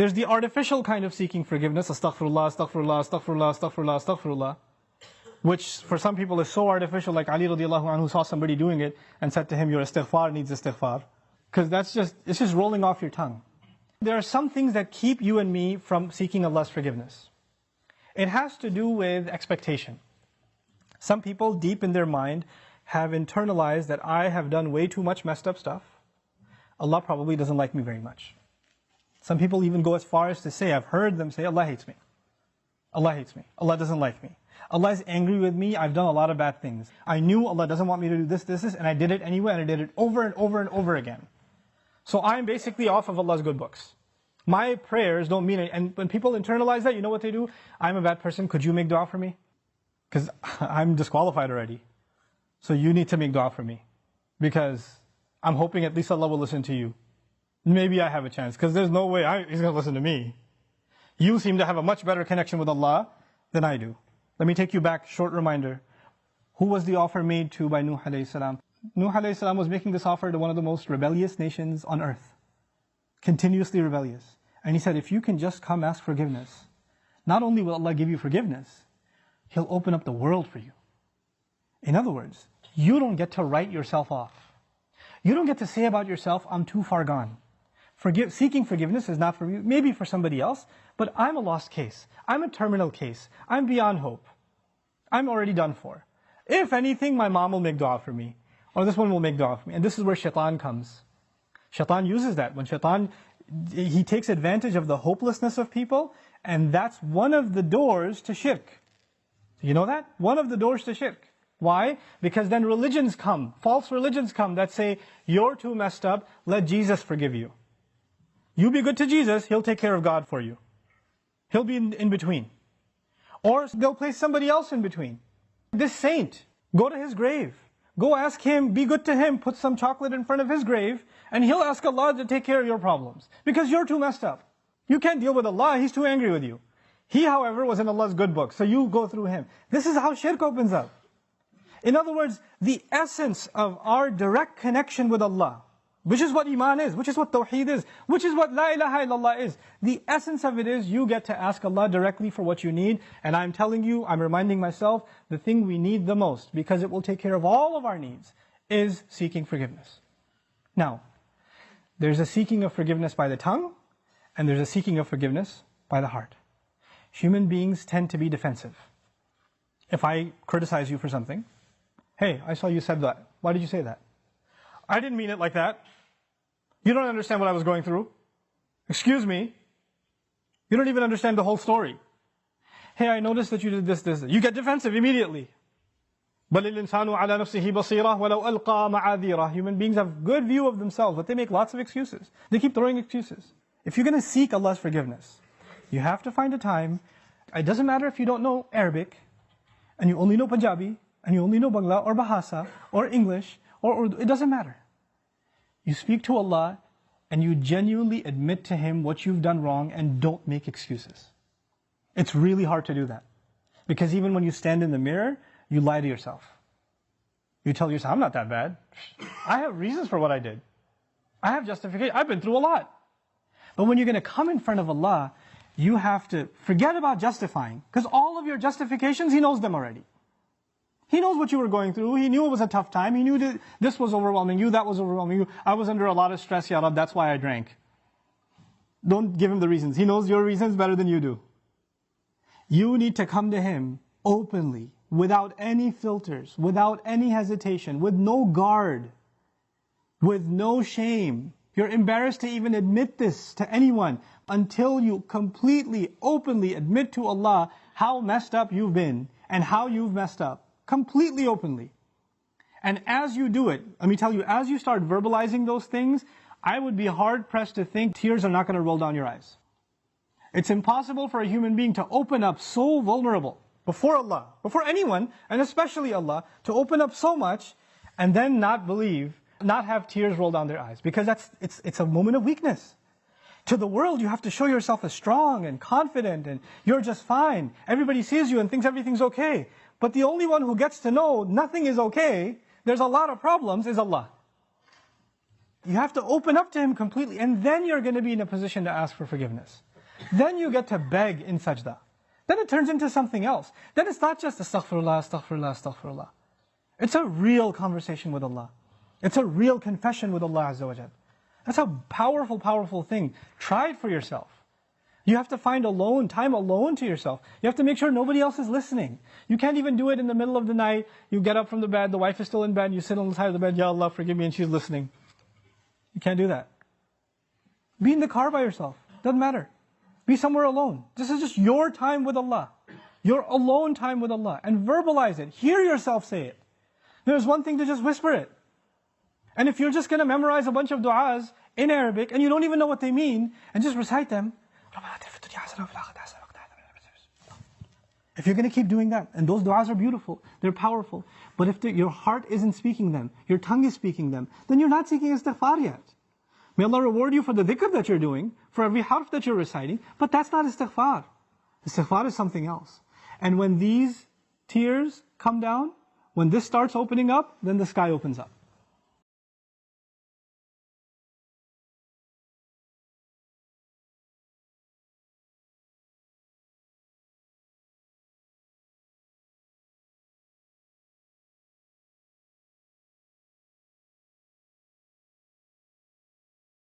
There's the artificial kind of seeking forgiveness, astaghfirullah, astaghfirullah, astaghfirullah, astaghfirullah, astaghfirullah, which for some people is so artificial, like Ali radiallahu anhu saw somebody doing it and said to him, your istighfar needs istighfar. Because it's just rolling off your tongue. There are some things that keep you and me from seeking Allah's forgiveness. It has to do with expectation. Some people deep in their mind have internalized that I have done way too much messed up stuff. Allah probably doesn't like me very much. Some people even go as far as to say, I've heard them say, Allah hates me. Allah hates me. Allah doesn't like me. Allah is angry with me. I've done a lot of bad things. I knew Allah doesn't want me to do this, and I did it anyway, and I did it over and over and over again. So I'm basically off of Allah's good books. My prayers don't mean it. And when people internalize that, you know what they do? I'm a bad person. Could you make dua for me? Because I'm disqualified already. So you need to make dua for me. Because I'm hoping at least Allah will listen to you. Maybe I have a chance. Because there's no way He's going to listen to me. You seem to have a much better connection with Allah than I do. Let me take you back, short reminder. Who was the offer made to by Nuh alayhi salam? Nuh alayhi salam was making this offer to one of the most rebellious nations on earth. Continuously rebellious. And he said, if you can just come ask forgiveness, not only will Allah give you forgiveness, He'll open up the world for you. In other words, you don't get to write yourself off. You don't get to say about yourself, I'm too far gone. Seeking forgiveness is not for you, maybe for somebody else, but I'm a lost case. I'm a terminal case. I'm beyond hope. I'm already done for. If anything, my mom will make dua for me. Or this one will make dua for me. And this is where shaitan comes. Shaitan uses that. When shaitan, he takes advantage of the hopelessness of people, and that's one of the doors to shirk. You know that? One of the doors to shirk. Why? Because then religions come, false religions come that say, you're too messed up, let Jesus forgive you. You be good to Jesus, He'll take care of God for you. He'll be in between. Or they'll place somebody else in between. This saint, go to his grave. Go ask him, be good to him, put some chocolate in front of his grave, and he'll ask Allah to take care of your problems. Because you're too messed up. You can't deal with Allah, He's too angry with you. He, however, was in Allah's good book, so you go through him. This is how shirk opens up. In other words, the essence of our direct connection with Allah, which is what Iman is, which is what Tawheed is, which is what La ilaha illallah is. The essence of it is you get to ask Allah directly for what you need. And I'm telling you, I'm reminding myself, the thing we need the most, because it will take care of all of our needs, is seeking forgiveness. Now, there's a seeking of forgiveness by the tongue, and there's a seeking of forgiveness by the heart. Human beings tend to be defensive. If I criticize you for something, hey, I saw you said that. Why did you say that? I didn't mean it like that. You don't understand what I was going through. Excuse me. You don't even understand the whole story. Hey, I noticed that you did this. You get defensive immediately. بَلِ الْإِنسَانُ عَلَى نَفْسِهِ بَصِيرًا وَلَوْ أَلْقَى مَعَاذِيرًا. Human beings have good view of themselves, but they make lots of excuses. They keep throwing excuses. If you're going to seek Allah's forgiveness, you have to find a time. It doesn't matter if you don't know Arabic, and you only know Punjabi, and you only know Bangla, or Bahasa, or English, or Urdu. It doesn't matter. You speak to Allah, and you genuinely admit to Him what you've done wrong, and don't make excuses. It's really hard to do that. Because even when you stand in the mirror, you lie to yourself. You tell yourself, I'm not that bad. I have reasons for what I did. I have justification. I've been through a lot. But when you're going to come in front of Allah, you have to forget about justifying. Because all of your justifications, He knows them already. He knows what you were going through. He knew it was a tough time. He knew that this was overwhelming you, that was overwhelming you. I was under a lot of stress, Ya Rab, that's why I drank. Don't give Him the reasons. He knows your reasons better than you do. You need to come to Him openly, without any filters, without any hesitation, with no guard, with no shame. You're embarrassed to even admit this to anyone until you completely, openly admit to Allah how messed up you've been and how you've messed up. Completely openly. And as you do it, let me tell you, as you start verbalizing those things, I would be hard-pressed to think tears are not going to roll down your eyes. It's impossible for a human being to open up so vulnerable before Allah, before anyone, and especially Allah, to open up so much and then not believe, not have tears roll down their eyes. Because it's a moment of weakness. To the world, you have to show yourself as strong and confident and you're just fine. Everybody sees you and thinks everything's okay. But the only one who gets to know nothing is okay, there's a lot of problems, is Allah. You have to open up to Him completely, and then you're going to be in a position to ask for forgiveness. Then you get to beg in sajda. Then it turns into something else. Then it's not just astaghfirullah, astaghfirullah, astaghfirullah. It's a real conversation with Allah. It's a real confession with Allah Azza wa Jal. That's a powerful, powerful thing. Try it for yourself. You have to find time alone to yourself. You have to make sure nobody else is listening. You can't even do it in the middle of the night. You get up from the bed, the wife is still in bed, you sit on the side of the bed, Ya Allah, forgive me, and she's listening. You can't do that. Be in the car by yourself. Doesn't matter. Be somewhere alone. This is just your time with Allah. Your alone time with Allah. And verbalize it. Hear yourself say it. There's one thing to just whisper it. And if you're just going to memorize a bunch of du'as in Arabic and you don't even know what they mean, and just recite them, if you're going to keep doing that, and those du'as are beautiful, they're powerful, but if your heart isn't speaking them, your tongue is speaking them, then you're not seeking istighfar yet. May Allah reward you for the dhikr that you're doing, for every harf that you're reciting, but that's not istighfar. Istighfar is something else. And when these tears come down, when this starts opening up, then the sky opens up.